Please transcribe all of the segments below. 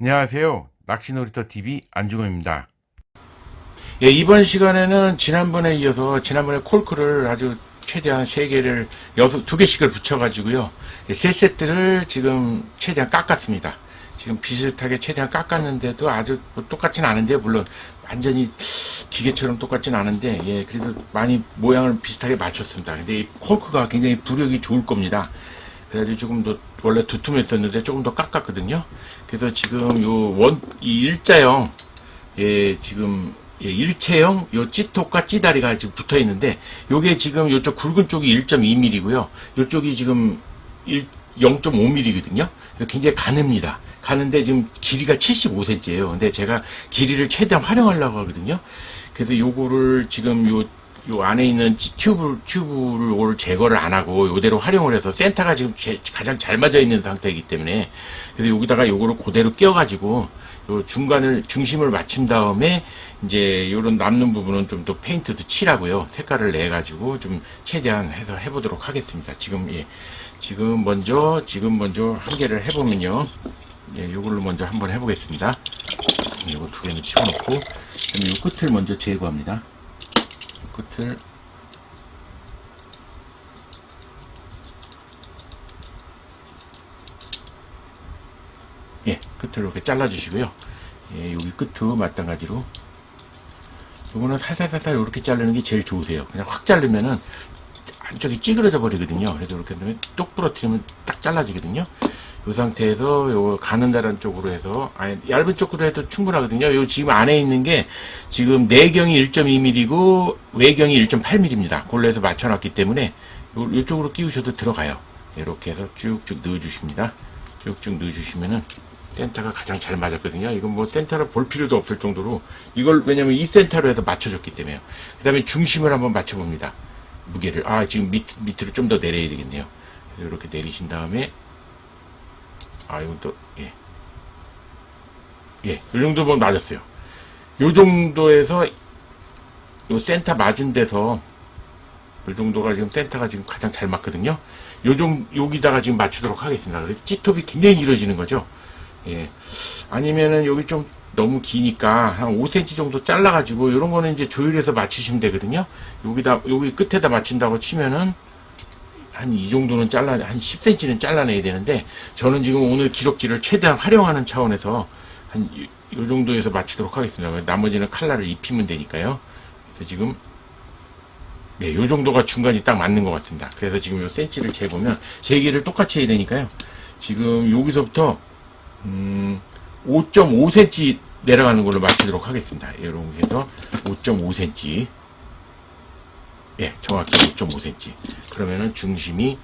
안녕하세요. 낚시놀이터TV 안중호입니다. 예, 이번 시간에는 지난번에 이어서 지난번에 콜크를 아주 최대한 3개를 2개씩을 붙여가지고요. 예, 3세트를 지금 최대한 깎았습니다. 지금 비슷하게 최대한 깎았는데도 아주 뭐 똑같진 않은데, 물론 완전히 기계처럼 똑같진 않은데, 예, 그래도 많이 모양을 비슷하게 맞췄습니다. 근데 이 콜크가 굉장히 부력이 좋을 겁니다. 그래가지고 조금 더 원래 두툼했었는데 조금 더 깎았거든요. 그래서 지금 이 일자형, 지금 일체형 요 찌톡과 찌다리가 지금 붙어 있는데, 요게 지금 요쪽 굵은 쪽이 1.2mm고요. 요쪽이 지금 0.5mm거든요. 그래서 굉장히 가늡니다. 가는데 지금 길이가 75cm예요. 근데 제가 길이를 최대한 활용하려고 하거든요. 그래서 요거를 지금 요 안에 있는 튜브를 오늘 제거를 안 하고 요대로 활용을 해서 센터가 지금 가장 잘 맞아 있는 상태이기 때문에, 그래서 여기다가 요거를 그대로 끼워가지고 요 중심을 맞춘 다음에 이제 요런 남는 부분은 좀 더 페인트도 칠하고요. 색깔을 내가지고 좀 최대한 해서 해보도록 하겠습니다. 지금 먼저 한 개를 해보면요. 요걸로 먼저 한번 해보겠습니다. 요거 2개는 치워놓고, 그다음에 요 끝을 먼저 제거합니다. 끝을 끝을 이렇게 잘라 주시고요. 여기 끝도 마찬가지로 이거는 살살살살 이렇게 자르는 게 제일 좋으세요. 그냥 확 자르면은 안쪽이 찌그러져 버리거든요. 그래서 이렇게 하면 똑 부러뜨리면 딱 잘라지거든요. 이 상태에서 요 가는다란 쪽으로 해서, 얇은 쪽으로 해도 충분하거든요. 요 지금 안에 있는 게 지금 내경이 1.2mm고 외경이 1.8mm입니다. 그걸로 해서 맞춰놨기 때문에 요쪽으로 끼우셔도 들어가요. 이렇게 해서 쭉쭉 넣어주십니다. 쭉쭉 넣어주시면은 센터가 가장 잘 맞았거든요. 이건 뭐 센터를 볼 필요도 없을 정도로, 이걸 왜냐면 이 센터로 해서 맞춰줬기 때문에요. 그 다음에 중심을 한번 맞춰봅니다. 무게를 지금 밑으로 좀 더 내려야 되겠네요. 그래서 이렇게 내리신 다음에 이건 또, 이 정도 보면 맞았어요. 요 정도에서, 요 센터 맞은 데서, 요 정도가 지금 센터가 지금 가장 잘 맞거든요. 여기다가 지금 맞추도록 하겠습니다. 그래서 찌톱이 굉장히 길어지는 거죠. 아니면은 여기 좀 너무 기니까 한 5cm 정도 잘라가지고, 요런 거는 이제 조율해서 맞추시면 되거든요. 여기 끝에다 맞춘다고 치면은, 한 이 정도는 한 10cm는 잘라내야 되는데, 저는 지금 오늘 기록지를 최대한 활용하는 차원에서 한 요 정도에서 맞추도록 하겠습니다. 나머지는 칼날을 입히면 되니까요. 그래서 지금 요 정도가 중간이 딱 맞는 것 같습니다. 그래서 지금 요 센치를 재보면 3개를 똑같이 해야 되니까요. 지금 여기서부터 5.5cm 내려가는 걸로 맞추도록 하겠습니다. 이렇게 해서 5.5cm, 정확히 5.5cm. 그러면은 중심이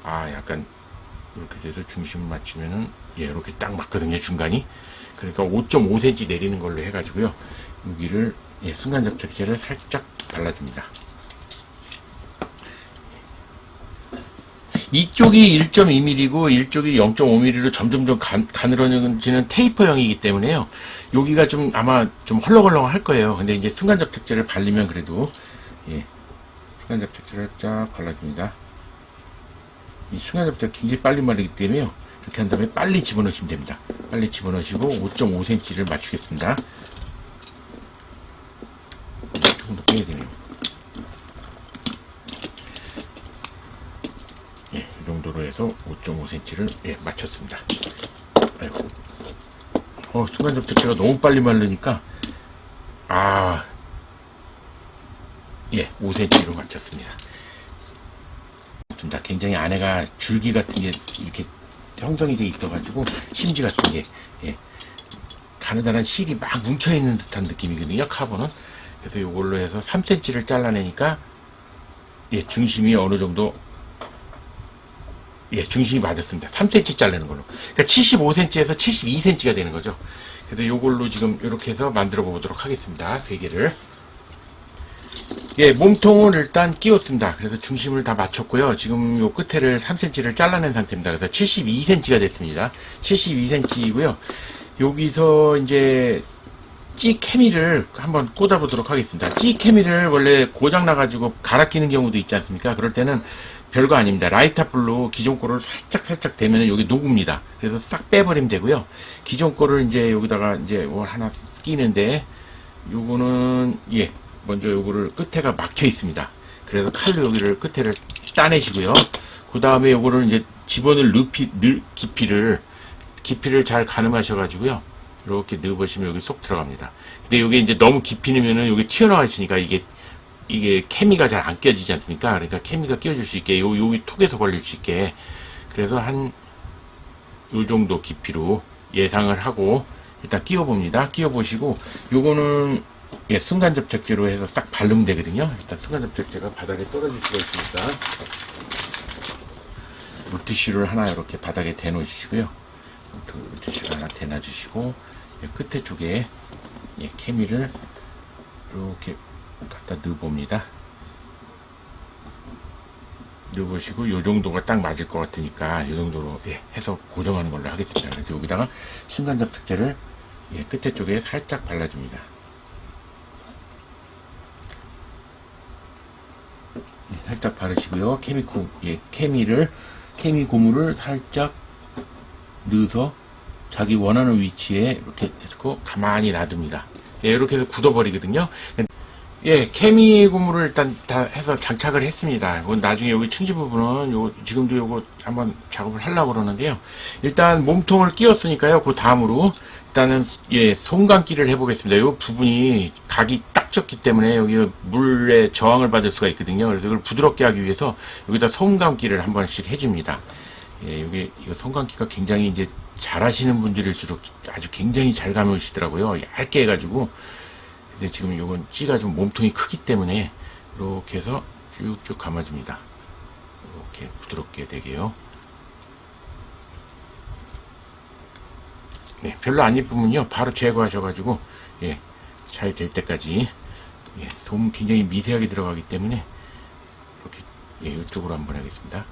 약간 이렇게 돼서 중심 맞추면은 이렇게 딱 맞거든요, 중간이. 그러니까 5.5cm 내리는 걸로 해가지고요. 여기를 순간 접착제를 살짝 발라줍니다. 이쪽이 1.2mm고 이쪽이 0.5mm로 점점점 가늘어지는 테이퍼형이기 때문에요. 여기가 좀 아마 좀 헐렁헐렁 할 거예요. 근데 이제 순간 접착제를 바르면 그래도, 순간 접착제를 쫙 발라줍니다. 이 순간 접착 굉장히 빨리 마르기 때문에요. 이렇게 한 다음에 빨리 집어넣으시면 됩니다. 빨리 집어넣으시고 5.5cm를 맞추겠습니다. 조금 더 빼야 되네요. 이 정도로 해서 5.5cm를 맞췄습니다. 아이고. 순간 접착제가 너무 빨리 마르니까 5cm로 맞췄습니다. 굉장히 안에가 줄기 같은 게 이렇게 형성이 돼 있어가지고 심지 같은 게 가느다란 실이 막 뭉쳐있는 듯한 느낌이거든요, 카본은. 그래서 이걸로 해서 3cm를 잘라내니까 중심이 어느 정도 중심이 맞았습니다. 3cm 자르는 걸로. 그러니까 75cm에서 72cm가 되는 거죠. 그래서 이걸로 지금 이렇게 해서 만들어 보도록 하겠습니다. 3개를. 몸통을 일단 끼웠습니다. 그래서 중심을 다 맞췄고요. 지금 요 끝에를 3cm를 잘라낸 상태입니다. 그래서 72cm가 됐습니다. 72cm이고요. 여기서 이제 찌 케미를 한번 꽂아보도록 하겠습니다. 찌 케미를 원래 고장나가지고 갈아 끼는 경우도 있지 않습니까? 그럴 때는 별거 아닙니다. 라이터 불로 기존 거를 살짝 대면 여기 녹습니다. 그래서 싹 빼버리면 되고요. 기존 거를 이제 여기다가 이제 뭘 하나 끼는데, 요거는, 예, 먼저 요거를 끝에가 막혀 있습니다. 그래서 칼로 여기를 끝에를 따내시고요. 그 다음에 요거를 이제 집어넣을 깊이를 잘 가늠하셔가지고요. 이렇게 넣어보시면 여기 쏙 들어갑니다. 근데 여기 이제 너무 깊이 넣으면은 여기 튀어나와 있으니까 이게 케미가 잘 안 껴지지 않습니까? 그러니까 케미가 끼워질 수 있게, 여기 톡에서 걸릴 수 있게. 그래서 요 정도 깊이로 예상을 하고, 일단 끼워봅니다. 끼워보시고, 요거는, 예, 순간접착제로 해서 싹 바르면 되거든요. 일단 순간접착제가 바닥에 떨어질 수가 있으니까, 물티슈를 하나 이렇게 바닥에 대놓으시고요. 물티슈를 하나 대놔주시고, 예, 끝에 쪽에, 예, 케미를 이렇게 갖다 넣어봅니다. 넣어보시고 요 정도가 딱 맞을 것 같으니까 요 정도로, 예, 해서 고정하는 걸로 하겠습니다. 그래서 여기다가 순간접착제를, 예, 끝에 쪽에 살짝 발라줍니다. 예, 살짝 바르시고요. 케미 고무를 살짝 넣어서 자기 원하는 위치에 이렇게 해서 가만히 놔둡니다. 예, 이렇게 해서 굳어버리거든요. 예, 케미 고무를 일단 다 해서 장착을 했습니다. 이건 나중에 여기 층지 부분은 지금도 요거 한번 작업을 하려고 그러는데요. 일단 몸통을 끼웠으니까요. 그 다음으로 일단은, 예, 솜감기를 해보겠습니다. 요 부분이 각이 딱 졌기 때문에 여기 물에 저항을 받을 수가 있거든요. 그래서 이걸 부드럽게 하기 위해서 여기다 솜감기를 한 번씩 해줍니다. 예, 여기 이거 솜감기가 굉장히 이제 잘하시는 분들일수록 아주 굉장히 잘 감으시더라고요. 얇게 해가지고. 근데 지금 요건 찌가 좀 몸통이 크기 때문에 이렇게 해서 쭉쭉 감아줍니다. 이렇게 부드럽게 되게요. 네, 별로 안 예쁘면요 바로 제거하셔가지고, 예, 잘 될 때까지, 예, 솜 굉장히 미세하게 들어가기 때문에 이렇게, 예, 이쪽으로 한번 하겠습니다.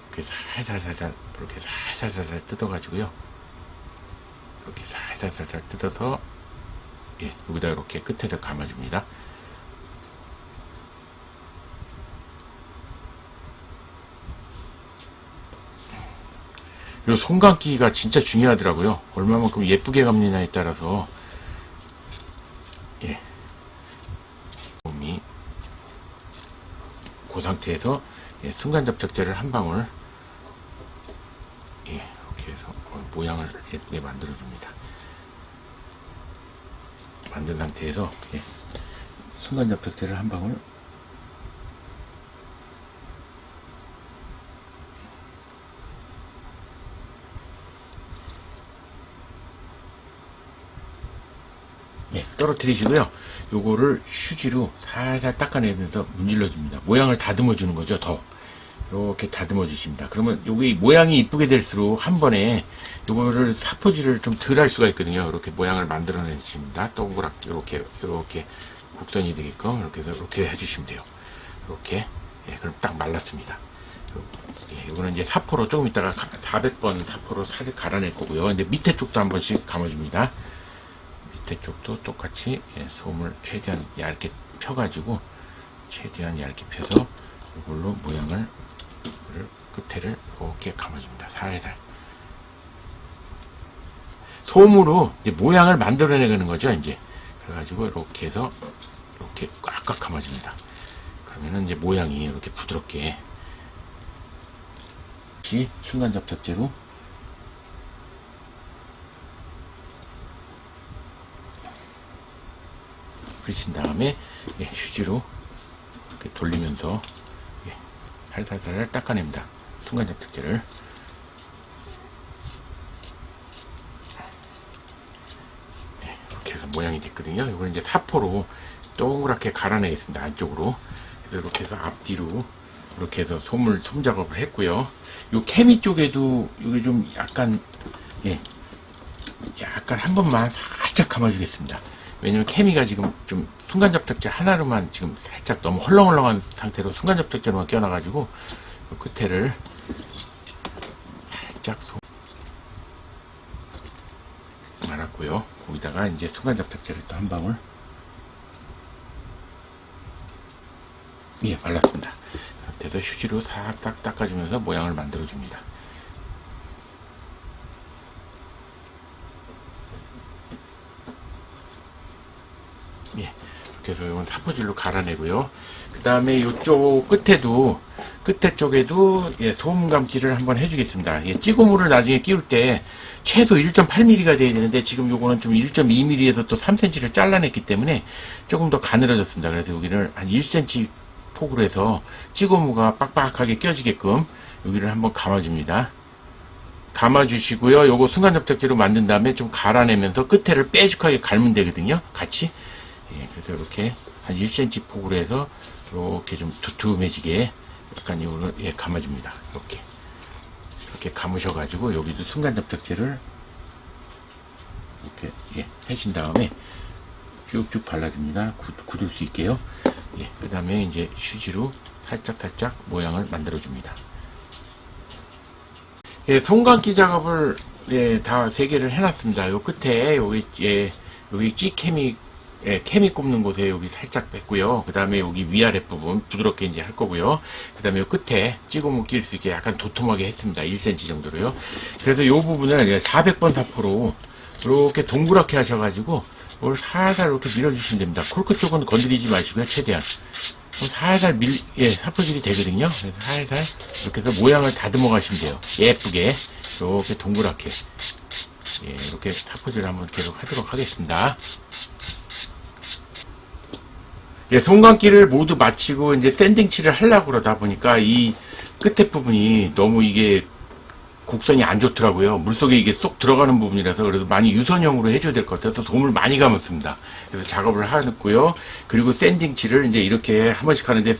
이렇게 살살살살 이렇게 살살살살 뜯어가지고요. 이렇게 살살살살 뜯어서, 예, 여기다 이렇게 끝에다 감아줍니다. 이 손감기가 진짜 중요하더라고요. 얼마만큼 예쁘게 감느냐에 따라서, 예, 몸이 그 상태에서, 예, 순간접착제를 한 방울, 예, 이렇게 해서 모양을 예쁘게 만들어줍니다. 만든 상태에서, 예, 순간접착제를 한 방울, 예, 떨어뜨리시고요. 요거를 휴지로 살살 닦아내면서 문질러 줍니다. 모양을 다듬어 주는 거죠. 더 이렇게 다듬어 주십니다. 그러면 여기 모양이 이쁘게 될수록 한 번에 요거를 사포질을 좀 덜 할 수가 있거든요. 이렇게 모양을 만들어 내십니다. 동그랗게 이렇게 곡선이 되게끔 이렇게 해서 이렇게 해주시면 돼요. 이렇게, 예, 그럼 딱 말랐습니다. 예, 이거는 이제 사포로 조금 있다가 400번 사포로 살짝 갈아낼 거고요. 근데 밑에 쪽도 한 번씩 감아줍니다. 밑에 쪽도 똑같이, 예, 솜을 최대한 얇게 펴가지고, 최대한 얇게 펴서 이걸로 모양을 끝에를 이렇게 감아줍니다. 살살. 솜으로 이제 모양을 만들어내는 거죠. 이제 그래가지고 이렇게 해서 이렇게 꽉꽉 감아줍니다. 그러면은 이제 모양이 이렇게 부드럽게, 순간접착제로 뿌리신 다음에, 예, 휴지로 이렇게 돌리면서, 예, 살살살 닦아냅니다. 순간접착제를. 예, 이렇게 해서 모양이 됐거든요. 이걸 이제 사포로 동그랗게 갈아내겠습니다. 안쪽으로. 그래서 이렇게 해서 앞뒤로 이렇게 해서 솜 작업을 했고요. 요 케미 쪽에도 이게 좀 약간, 예, 약간 한 번만 살짝 감아주겠습니다. 왜냐면 케미가 지금 좀 순간접착제 하나로만 지금 살짝 너무 헐렁헐렁한 상태로 순간접착제로만 껴놔가지고 끝에를 살짝 말았고요. 거기다가 이제 순간접착제를 또 한 방울, 예, 발랐습니다. 이렇게 해서 휴지로 싹 닦아주면서 모양을 만들어줍니다. 예, 이렇게 해서 이건 사포질로 갈아내고요. 그 다음에 이쪽 끝에 쪽에도 예, 소음 감기를 한번 해주겠습니다. 예, 찌고물을 나중에 끼울 때 최소 1.8mm가 돼야 되는데 지금 요거는 좀 1.2mm에서 또 3cm를 잘라냈기 때문에 조금 더 가늘어졌습니다. 그래서 여기를 한 1cm 폭으로 해서 찌고무가 빡빡하게 껴지게끔 여기를 한번 감아줍니다. 감아주시고요. 요거 순간 접착제로 만든 다음에 좀 갈아내면서 끝에를 빼죽하게 갈면 되거든요. 같이. 예, 그래서 이렇게 한 1cm 폭으로 해서 이렇게 좀 두툼해지게 약간 요거를 예, 감아줍니다. 이렇게 감으셔가지고 여기도 순간 접착제를 이렇게 예, 해신 다음에 쭉쭉 발라줍니다. 굳을 수 있게요. 예, 그 다음에 이제 휴지로 살짝 모양을 만들어줍니다. 예, 손감기 작업을 예, 다 3개를 해놨습니다. 요 끝에 여기 케미 꼽는 곳에 여기 살짝 뺐고요. 그 다음에 여기 위아래 부분 부드럽게 이제 할 거고요. 그 다음에 요 끝에 찌고무 낄 수 있게 약간 도톰하게 했습니다. 1cm 정도로요. 그래서 요 부분을 400번 사포로 이렇게 동그랗게 하셔가지고 이걸 살살 이렇게 밀어주시면 됩니다. 콜크 쪽은 건드리지 마시고요. 최대한. 살살 사포질이 되거든요. 그래서 살살 이렇게 해서 모양을 다듬어 가시면 돼요. 예쁘게. 이렇게 동그랗게. 예, 이렇게 사포질을 한번 계속 하도록 하겠습니다. 예, 손감기를 모두 마치고 이제 샌딩칠을 하려고 그러다 보니까 이 끝에 부분이 너무 이게 곡선이 안 좋더라고요. 물속에 이게 쏙 들어가는 부분이라서 그래서 많이 유선형으로 해줘야 될 것 같아서 도움을 많이 감았습니다. 그래서 작업을 하고요. 그리고 샌딩칠을 이제 이렇게 한 번씩 하는데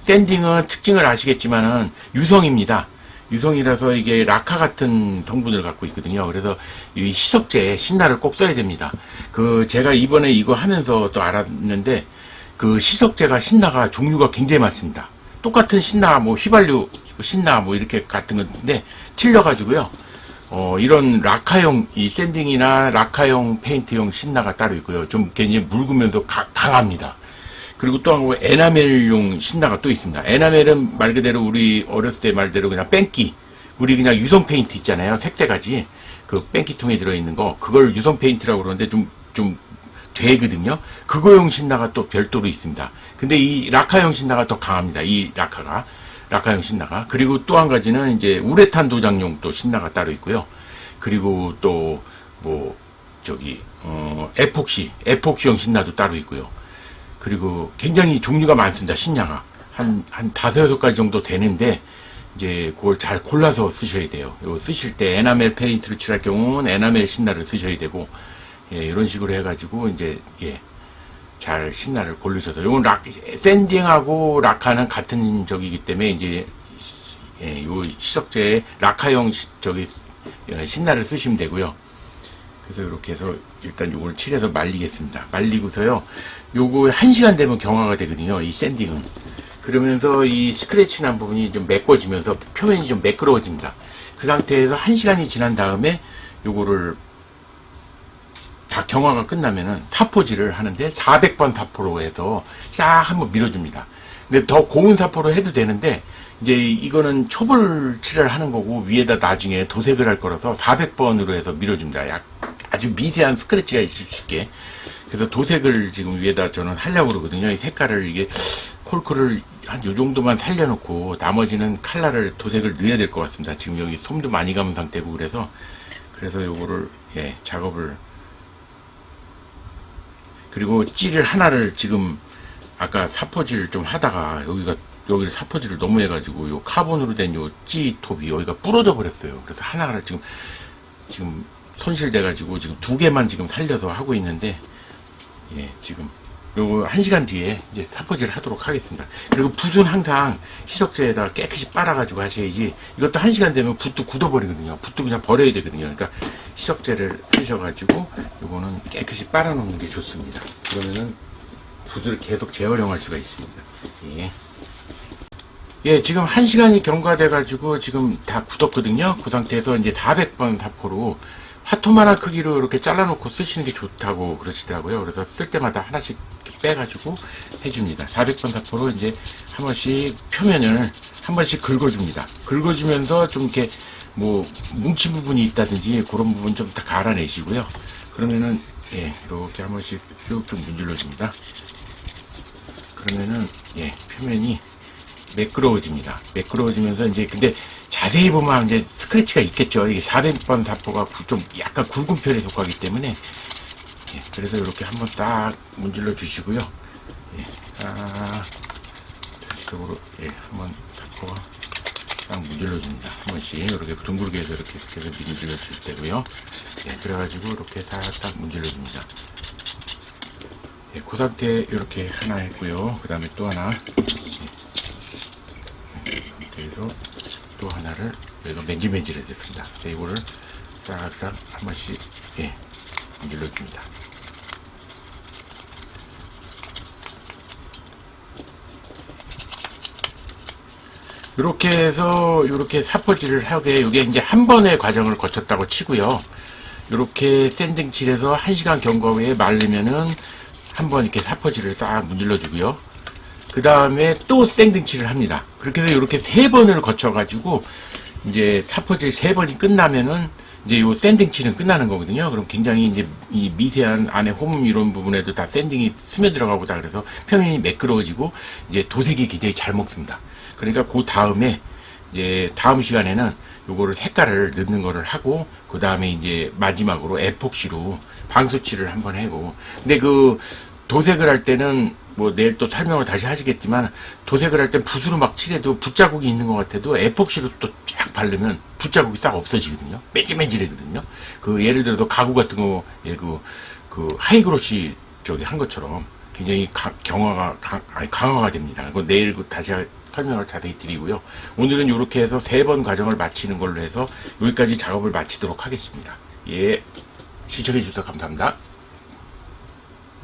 샌딩은 특징을 아시겠지만은 유성입니다. 유성이라서 이게 라카 같은 성분을 갖고 있거든요. 그래서 이 희석제 신나를 꼭 써야 됩니다. 제가 이번에 이거 하면서 또 알았는데 그 희석제가 신나가 종류가 굉장히 많습니다. 똑같은 신나 휘발유 신나 이렇게 같은 건데 틀려가지고요. 이런 라카용 이 샌딩이나 라카용 페인트용 신나가 따로 있고요. 좀 굉장히 묽으면서 강합니다. 그리고 또 한 거 에나멜용 신나가 또 있습니다. 에나멜은 말 그대로 우리 어렸을 때 말대로 그냥 뺑기 우리 그냥 유성 페인트 있잖아요. 색대가지 그 뺑기통에 들어있는 거 그걸 유성 페인트라고 그러는데 좀 되거든요. 그거용 신나가 또 별도로 있습니다. 근데 이 라카용 신나가 더 강합니다. 이 라카용 신나가. 그리고 또 한 가지는 이제 우레탄 도장용 또 신나가 따로 있고요. 그리고 또 에폭시용 신나도 따로 있고요. 그리고 굉장히 종류가 많습니다. 신나가 한 5-6가지 정도 되는데 이제 그걸 잘 골라서 쓰셔야 돼요. 이거 쓰실 때 에나멜 페인트를 칠할 경우는 에나멜 신나를 쓰셔야 되고 예, 이런 식으로 해가지고 이제 예, 잘 신나를 고르셔서 요건 샌딩하고 라카는 같은 적이기 때문에 이제 예, 요 시석제에 라카용 신나를 쓰시면 되고요. 그래서 이렇게 해서 일단 요걸 칠해서 말리겠습니다. 말리고서요. 요거 1시간 되면 경화가 되거든요. 이 샌딩은. 그러면서 이 스크래치 난 부분이 좀 메꿔지면서 표면이 좀 매끄러워집니다. 그 상태에서 1시간이 지난 다음에 요거를 다 경화가 끝나면은 사포질을 하는데 400번 사포로 해서 싹 한번 밀어줍니다. 근데 더 고운 사포로 해도 되는데 이제 이거는 초벌칠을 하는 거고 위에다 나중에 도색을 할 거라서 400번으로 해서 밀어줍니다. 아주 미세한 스크래치가 있을 수 있게. 그래서 도색을 지금 위에다 저는 하려고 그러거든요. 이 색깔을 이게 콜크를 한 요 정도만 살려놓고 나머지는 칼라를 도색을 넣어야 될 것 같습니다. 지금 여기 솜도 많이 감은 상태고 그래서 요거를 예, 작업을 그리고 찌를 하나를 지금 아까 사포질 좀 하다가 여기를 사포질을 너무 해가지고 요 카본으로 된 요 찌 톱이 여기가 부러져 버렸어요. 그래서 하나를 지금 손실돼가지고 지금 2개만 지금 살려서 하고 있는데 예, 지금 요거 1시간 뒤에 이제 사포질 하도록 하겠습니다. 그리고 붓은 항상 희석제에다가 깨끗이 빨아가지고 하셔야지 이것도 1시간 되면 붓도 굳어버리거든요. 붓도 그냥 버려야 되거든요. 그러니까 희석제를 쓰셔가지고 요거는 깨끗이 빨아놓는 게 좋습니다. 그러면은 붓을 계속 재활용할 수가 있습니다. 예. 예, 지금 1시간이 경과돼가지고 지금 다 굳었거든요. 그 상태에서 이제 400번 사포로 화토만한 크기로 이렇게 잘라놓고 쓰시는 게 좋다고 그러시더라고요. 그래서 쓸 때마다 하나씩 빼가지고 해줍니다. 400번 사포로 이제 한 번씩 표면을 한 번씩 긁어줍니다. 긁어주면서 좀 이렇게 뭐 뭉친 부분이 있다든지 그런 부분 좀 다 갈아내시고요. 그러면은 예, 이렇게 한 번씩 쭉쭉 문질러 줍니다. 그러면은 예, 표면이 매끄러워집니다. 매끄러워지면서 이제 근데 자세히 보면 이제 스크래치가 있겠죠. 이게 400번 사포가 좀 약간 굵은 편에 속하기 때문에 예, 그래서 이렇게 한번 딱 문질러 주시고요. 예, 전체적으로 예, 한번 사포가 딱 문질러 줍니다. 한 번씩 이렇게 둥글게 해서 이렇게 해서 문질러 줄 때고요. 예, 그래가지고 이렇게 딱 문질러 줍니다. 예, 그 상태 이렇게 하나 했고요. 그 다음에 또 하나 상태에서 또 하나를 여기가 맨질맨질해졌습니다. 이거를 싹싹 한 번씩 예, 문질러 줍니다. 이렇게 해서 이렇게 사포질을 하게 이게 이제 한 번의 과정을 거쳤다고 치고요. 이렇게 샌딩칠해서 1시간 경과 후에 말리면은 한번 이렇게 사포질을 싹 문질러 주고요. 그 다음에 또 샌딩칠을 합니다. 그렇게 해서 이렇게 3번을 거쳐가지고 이제 사포질 3번이 끝나면은 이제 요 샌딩칠은 끝나는 거거든요. 그럼 굉장히 이제 이 미세한 안에 홈 이런 부분에도 다 샌딩이 스며들어가고 다 그래서 표면이 매끄러워지고 이제 도색이 굉장히 잘 먹습니다. 그러니까 그 다음에 이제 다음 시간에는 요거를 색깔을 넣는 거를 하고 그 다음에 이제 마지막으로 에폭시로 방수칠을 한번 하고 근데 그 도색을 할 때는 뭐 내일 또 설명을 다시 하시겠지만 도색을 할 땐 붓으로 막 칠해도 붓자국이 있는 것 같아도 에폭시로 또 쫙 바르면 붓자국이 싹 없어지거든요. 매질매질하거든요. 그 예를 들어서 가구 같은 거 예, 그 하이그로시 저기 한 것처럼 굉장히 강화가 됩니다. 그거 내일 다시 설명을 자세히 드리고요. 오늘은 이렇게 해서 3번 과정을 마치는 걸로 해서 여기까지 작업을 마치도록 하겠습니다. 예, 시청해 주셔서 감사합니다.